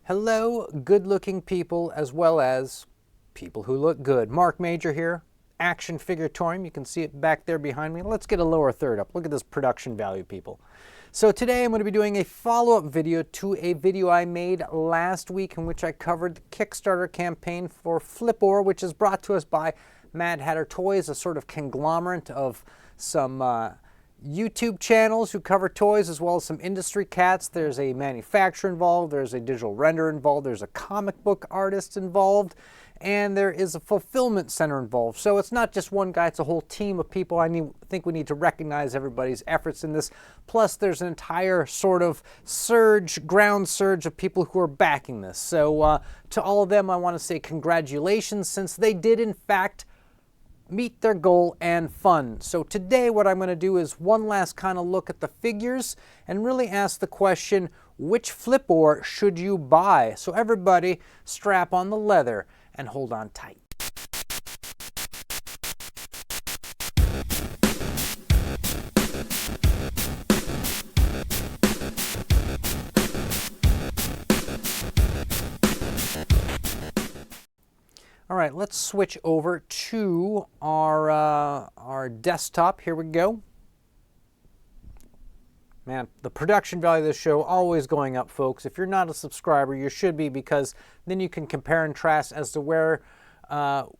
Hello, good-looking people as well as people who look good. Mark Major here, Action Figuratorium. You can see it back there behind me. Let's get a lower third up. Look at this production value, people. So today I'm going to be doing a follow-up video to a video I made last week in which I covered the Kickstarter campaign for Flipboard, which is brought to us by Mad Hatter Toys, a sort of conglomerate of some YouTube channels who cover toys as well as some industry cats. There's a manufacturer involved, there's a digital renderer involved, there's a comic book artist involved, and there is a fulfillment center involved. So it's not just one guy, it's a whole team of people. I think we need to recognize everybody's efforts in this. Plus there's an entire sort of ground surge of people who are backing this. So to all of them I want to say congratulations, since they did in fact meet their goal and fund. So today what I'm going to do is one last kind of look at the figures and really ask the question, which Flipboard should you buy? So everybody strap on the leather and hold on tight. All right, let's switch over to our desktop. Here we go. Man, the production value of this show always going up, folks. If you're not a subscriber, you should be, because then you can compare and contrast as to where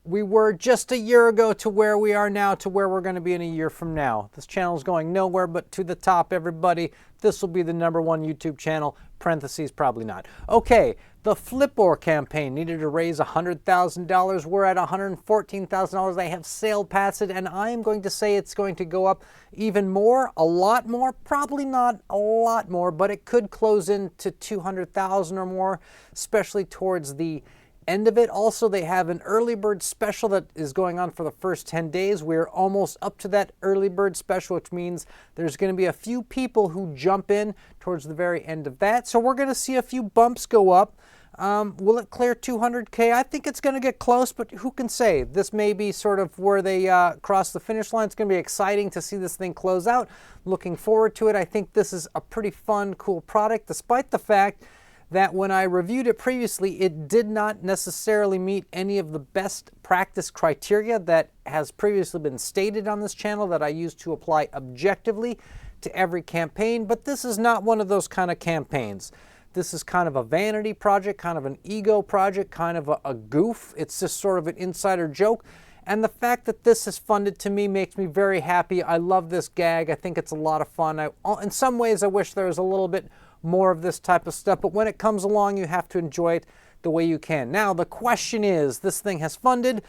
we were just a year ago to where we are now to where we're going to be in a year from now. This channel is going nowhere but to the top, everybody. This will be the #1 YouTube channel, parentheses, probably not. Okay, the Flipboard campaign needed to raise $100,000. We're at $114,000. They have sale passed it, and I am going to say it's going to go up even more, a lot more, probably not a lot more, but it could close into $200,000 or more, especially towards the end of it. Also, they have an early bird special that is going on for the first 10 days. We're almost up to that early bird special, which means there's going to be a few people who jump in towards the very end of that. So we're going to see a few bumps go up. Will it clear 200K? I think it's going to get close, but who can say? This may be sort of where they cross the finish line. It's going to be exciting to see this thing close out. Looking forward to it. I think this is a pretty fun, cool product, despite the fact that when I reviewed it previously, it did not necessarily meet any of the best practice criteria that has previously been stated on this channel that I use to apply objectively to every campaign. But this is not one of those kind of campaigns. This is kind of a vanity project, kind of an ego project, kind of a goof. It's just sort of an insider joke. And the fact that this is funded to me makes me very happy. I love this gag. I think it's a lot of fun. In some ways, I wish there was a little bit more of this type of stuff, but when it comes along, you have to enjoy it the way you can. Now, the question is, this thing has funded,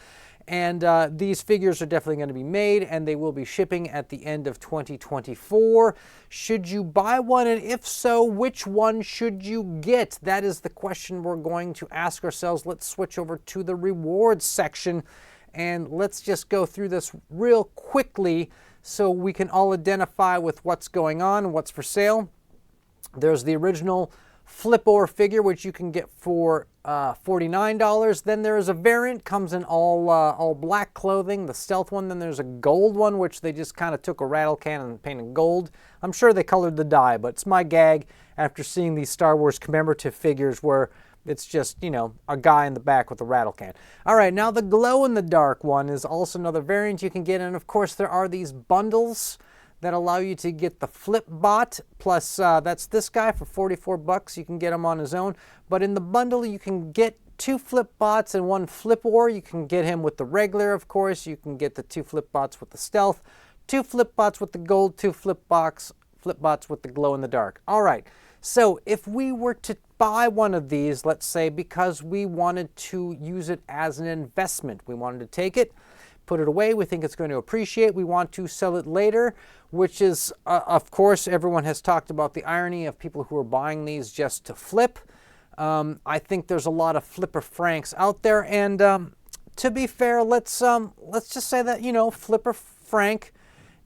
and these figures are definitely going to be made, and they will be shipping at the end of 2024. Should you buy one, and if so, which one should you get? That is the question we're going to ask ourselves. Let's switch over to the rewards section, and let's just go through this real quickly so we can all identify with what's going on and what's for sale. There's the original Flipboard figure, which you can get for $49. Then there is a variant, comes in all black clothing, the stealth one. Then there's a gold one, which they just kind of took a rattle can and painted gold. I'm sure they colored the dye, but it's my gag after seeing these Star Wars commemorative figures where it's just, you know, a guy in the back with a rattle can. All right, now the glow-in-the-dark one is also another variant you can get. And, of course, there are these bundles that allow you to get the Flipbot, plus that's this guy for 44 bucks. You can get him on his own. But in the bundle, you can get 2 Flipbots and 1 Flipboard. You can get him with the regular, of course. You can get the 2 Flipbots with the stealth, 2 Flipbots with the gold, 2 Flipbots with the glow-in-the-dark. All right, so if we were to buy one of these, let's say, because we wanted to use it as an investment, we wanted to take it, put it away, we think it's going to appreciate, we want to sell it later, which is, of course, everyone has talked about the irony of people who are buying these just to flip. I think there's a lot of Flipper Franks out there, and to be fair, let's just say that, you know, Flipper Frank,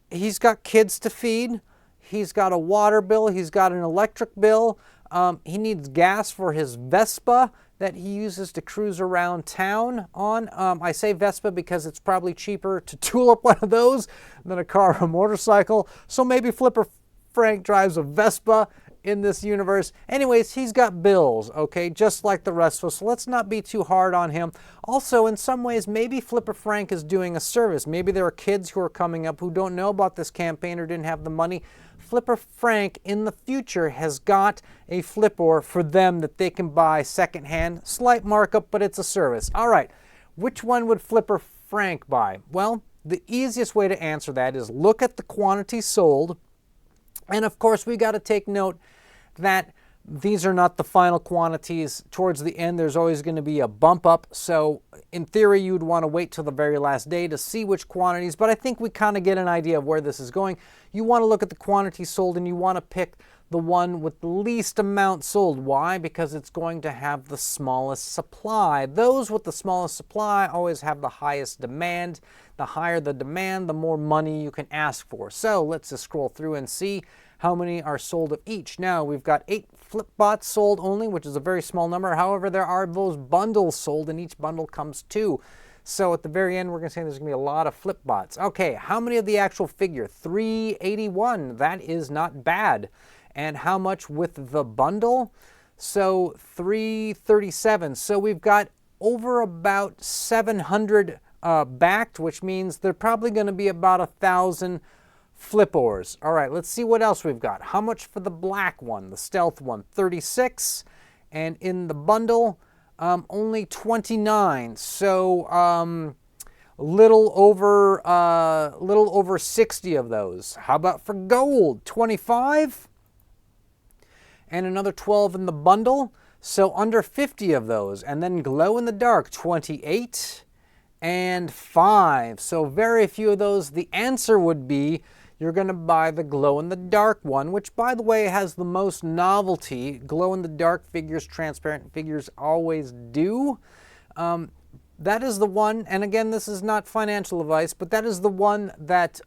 he's got kids to feed, he's got a water bill, he's got an electric bill, he needs gas for his Vespa that he uses to cruise around town on. I say Vespa because it's probably cheaper to tool up one of those than a car or a motorcycle. So maybe Flipper Frank drives a Vespa in this universe. Anyways, he's got bills, okay, just like the rest of us. So let's not be too hard on him. Also, in some ways, maybe Flipper Frank is doing a service. Maybe there are kids who are coming up who don't know about this campaign or didn't have the money. Flipper Frank in the future has got a flipper for them that they can buy secondhand. Slight markup, but it's a service. All right, which one would Flipper Frank buy? Well, the easiest way to answer that is look at the quantity sold. And of course, we got to take note that these are not the final quantities. Towards the end, there's always going to be a bump up. So in theory, you'd want to wait till the very last day to see which quantities. But I think we kind of get an idea of where this is going. You want to look at the quantity sold and you want to pick the one with the least amount sold. Why? Because it's going to have the smallest supply. Those with the smallest supply always have the highest demand. The higher the demand, the more money you can ask for. So let's just scroll through and see how many are sold of each. Now, we've got 8 Flipbots sold only, which is a very small number. However, there are those bundles sold, and each bundle comes 2. So at the very end, we're going to say there's going to be a lot of Flipbots. Okay, how many of the actual figure? 381. That is not bad. And how much with the bundle? So 337. So we've got over about 700 backed, which means they're probably going to be about 1,000 Flip-ors. All right, let's see what else we've got. How much for the black one, the stealth one? 36. And in the bundle, only 29. So little over 60 of those. How about for gold? 25. And another 12 in the bundle. So under 50 of those. And then glow in the dark, 28 and 5. So very few of those. The answer would be you're going to buy the glow-in-the-dark one, which, by the way, has the most novelty. Glow-in-the-dark figures, transparent figures always do. That is the one, and again, this is not financial advice, but that is the one that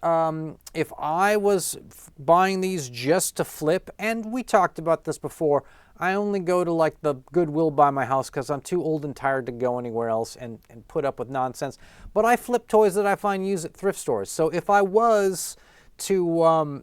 if I was buying these just to flip, and we talked about this before, I only go to like the Goodwill by my house because I'm too old and tired to go anywhere else and put up with nonsense. But I flip toys that I find used at thrift stores. So if I was to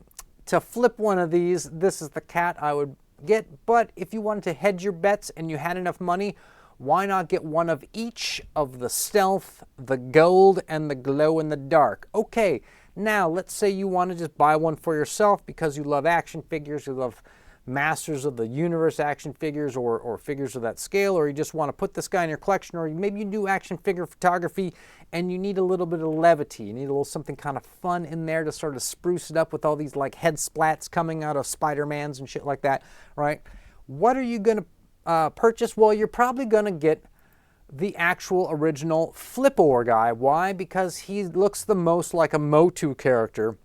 flip one of these, this is the cat I would get. But if you wanted to hedge your bets and you had enough money, why not get one of each of the stealth, the gold, and the glow in the dark? Okay, now let's say you want to just buy one for yourself because you love action figures, you love Masters of the Universe action figures or figures of that scale, or you just want to put this guy in your collection, or maybe you do action figure photography and you need a little bit of levity. You need a little something kind of fun in there to sort of spruce it up with all these like head splats coming out of Spider-Mans and shit like that, right? What are you going to purchase? Well, you're probably going to get the actual original Flip-or guy. Why? Because he looks the most like a Motu character.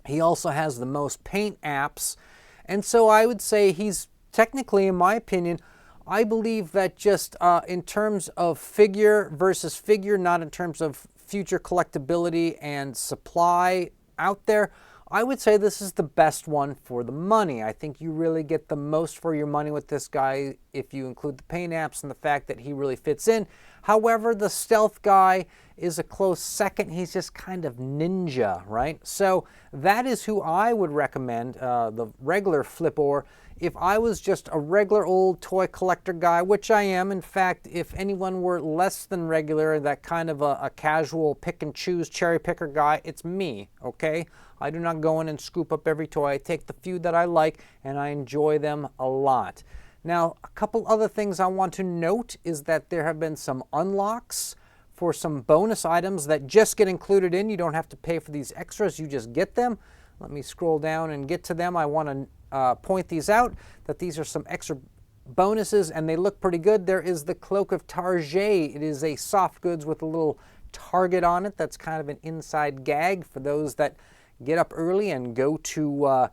He also has the most paint apps. And so I would say he's technically, in my opinion, I believe that just in terms of figure versus figure, not in terms of future collectability and supply out there, I would say this is the best one for the money. I think you really get the most for your money with this guy if you include the paint apps and the fact that he really fits in. However, the stealth guy is a close second. He's just kind of ninja, right? So that is who I would recommend, the regular Flip-or. If I was just a regular old toy collector guy, which I am, in fact, if anyone were less than regular, that kind of a casual pick and choose cherry picker guy, it's me, okay? I do not go in and scoop up every toy. I take the few that I like and I enjoy them a lot. Now, a couple other things I want to note is that there have been some unlocks for some bonus items that just get included in. You don't have to pay for these extras, you just get them. Let me scroll down and get to them. I want to point these out, that these are some extra bonuses and they look pretty good. There is the Cloak of Tarjay. It is a soft goods with a little target on it. That's kind of an inside gag for those that get up early and go to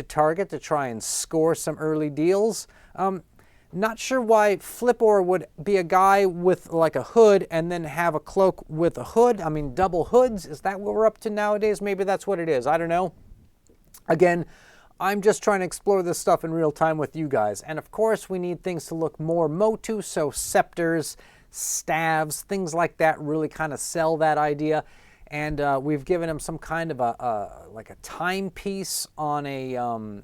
Target to try and score some early deals. Not sure why Flip-or would be a guy with like a hood and then have a cloak with a hood. I mean, double hoods. Is that what we're up to nowadays? Maybe that's what it is. I don't know. Again, I'm just trying to explore this stuff in real time with you guys. And of course, we need things to look more Motu, so scepters, staves, things like that really kind of sell that idea. And we've given him some kind of like a timepiece on a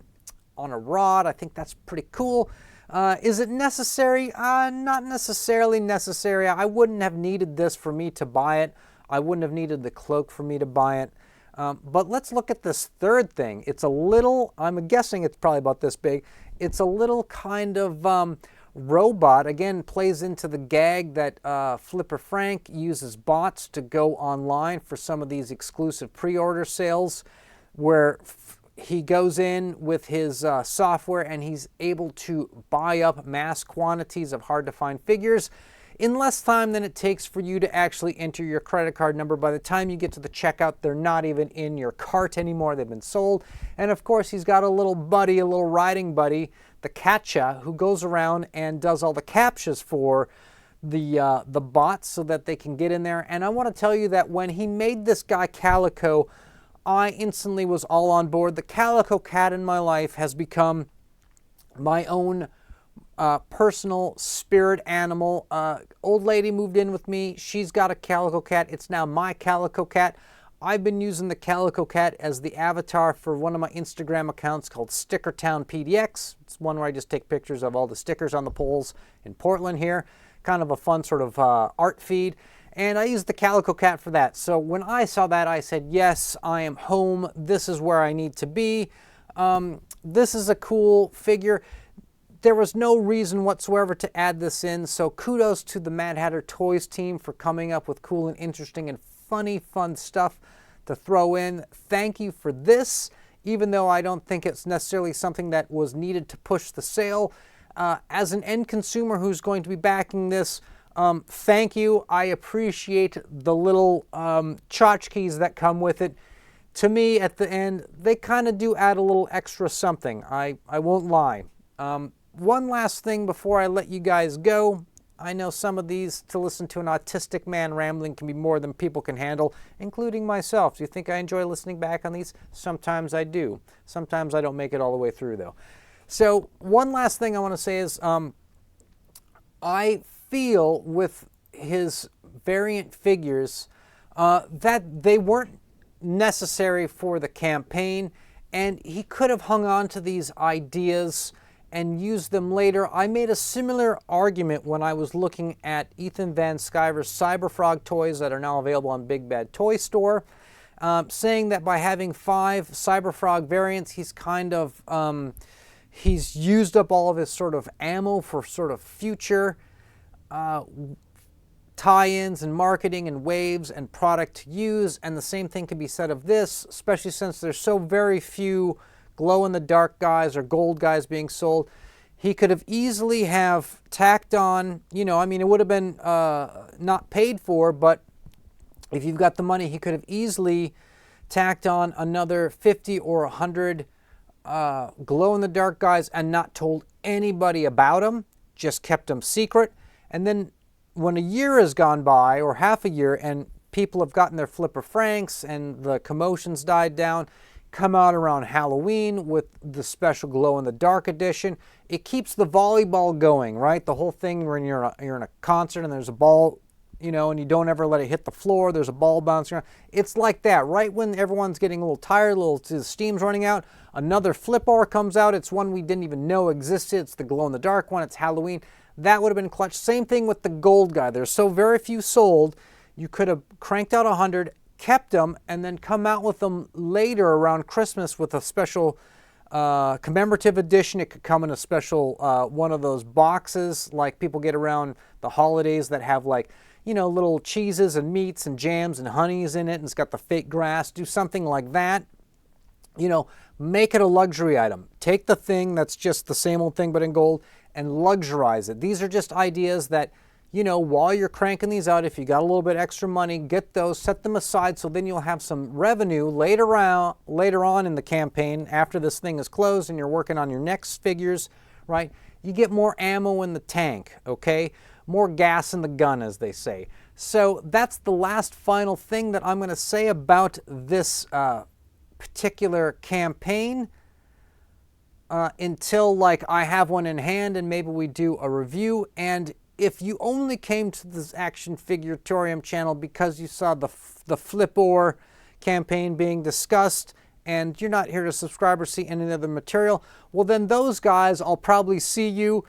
on a rod. I think that's pretty cool. Is it necessary? Not necessarily necessary. I wouldn't have needed this for me to buy it. I wouldn't have needed the cloak for me to buy it. But let's look at this third thing. It's a little, I'm guessing it's probably about this big. It's a little kind of robot. Again, plays into the gag that Flipper Frank uses bots to go online for some of these exclusive pre-order sales, where he goes in with his software and he's able to buy up mass quantities of hard-to-find figures in less time than it takes for you to actually enter your credit card number. By the time you get to the checkout, they're not even in your cart anymore. They've been sold. And of course, he's got a little buddy, a little riding buddy, the Catcha, who goes around and does all the captchas for the bots so that they can get in there. And I want to tell you that when he made this guy Calico, I instantly was all on board. The Calico Cat in my life has become my own personal spirit animal. Old lady moved in with me. She's got a Calico Cat. It's now my Calico Cat. I've been using the Calico Cat as the avatar for one of my Instagram accounts called Stickertown PDX. It's one where I just take pictures of all the stickers on the poles in Portland here. Kind of a fun sort of art feed. And I used the Calico Cat for that. So when I saw that, I said, yes, I am home. This is where I need to be. This is a cool figure. There was no reason whatsoever to add this in, so kudos to the Mad Hatter Toys team for coming up with cool and interesting and funny, fun stuff to throw in. Thank you for this, even though I don't think it's necessarily something that was needed to push the sale. As an end consumer who's going to be backing this, thank you. I appreciate the little tchotchkes that come with it. To me, at the end, they kind of do add a little extra something. I won't lie. One last thing before I let you guys go. I know some of these, to listen to an autistic man rambling, can be more than people can handle, including myself. Do you think I enjoy listening back on these? Sometimes I do. Sometimes I don't make it all the way through, though. So one last thing I want to say is I feel with his variant figures that they weren't necessary for the campaign, and he could have hung on to these ideas and use them later. I made a similar argument when I was looking at Ethan Van Sciver's Cyberfrog toys that are now available on Big Bad Toy Store, saying that by having 5 Cyberfrog variants, he's kind of, he's used up all of his sort of ammo for sort of future tie-ins and marketing and waves and product to use. And the same thing can be said of this, especially since there's so very few glow-in-the-dark guys or gold guys being sold. He could have easily have tacked on, you know, I mean, it would have been not paid for, but if you've got the money, he could have easily tacked on another 50 or 100 glow-in-the-dark guys and not told anybody about them, just kept them secret. And then when a year has gone by, or half a year, and people have gotten their Flipper Franks and the commotion's died down, come out around Halloween with the special glow-in-the-dark edition. It keeps the volleyball going, right? The whole thing when you're in a concert and there's a ball, you know, and you don't ever let it hit the floor, there's a ball bouncing around. It's like that, right when everyone's getting a little tired, the steam's running out, another Flipper comes out. It's one we didn't even know existed. It's the glow-in-the-dark one. It's Halloween. That would have been clutch. Same thing with the gold guy. There's so very few sold. You could have cranked out 100, kept them, and then come out with them later around Christmas with a special commemorative edition. It could come in a special one of those boxes like people get around the holidays that have, like, you know, little cheeses and meats and jams and honeys in it, and it's got the fake grass. Do something like that. You know, make it a luxury item. Take the thing that's just the same old thing but in gold and luxurize it. These are just ideas that, you know, while you're cranking these out, if you got a little bit extra money, get those, set them aside, so then you'll have some revenue later on in the campaign after this thing is closed and you're working on your next figures, right? You get more ammo in the tank, okay? More gas in the gun, as they say. So that's the last final thing that I'm going to say about this particular campaign. Until, like, I have one in hand and maybe we do a review. And if you only came to this Action Figuratorium channel because you saw the Flipper campaign being discussed and you're not here to subscribe or see any other material, well then those guys, I'll probably see you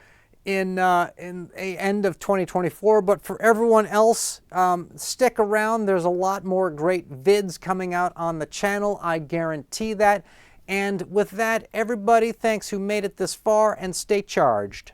in a end of 2024. But for everyone else, stick around. There's a lot more great vids coming out on the channel, I guarantee that. And with that, everybody, thanks who made it this far, and stay charged.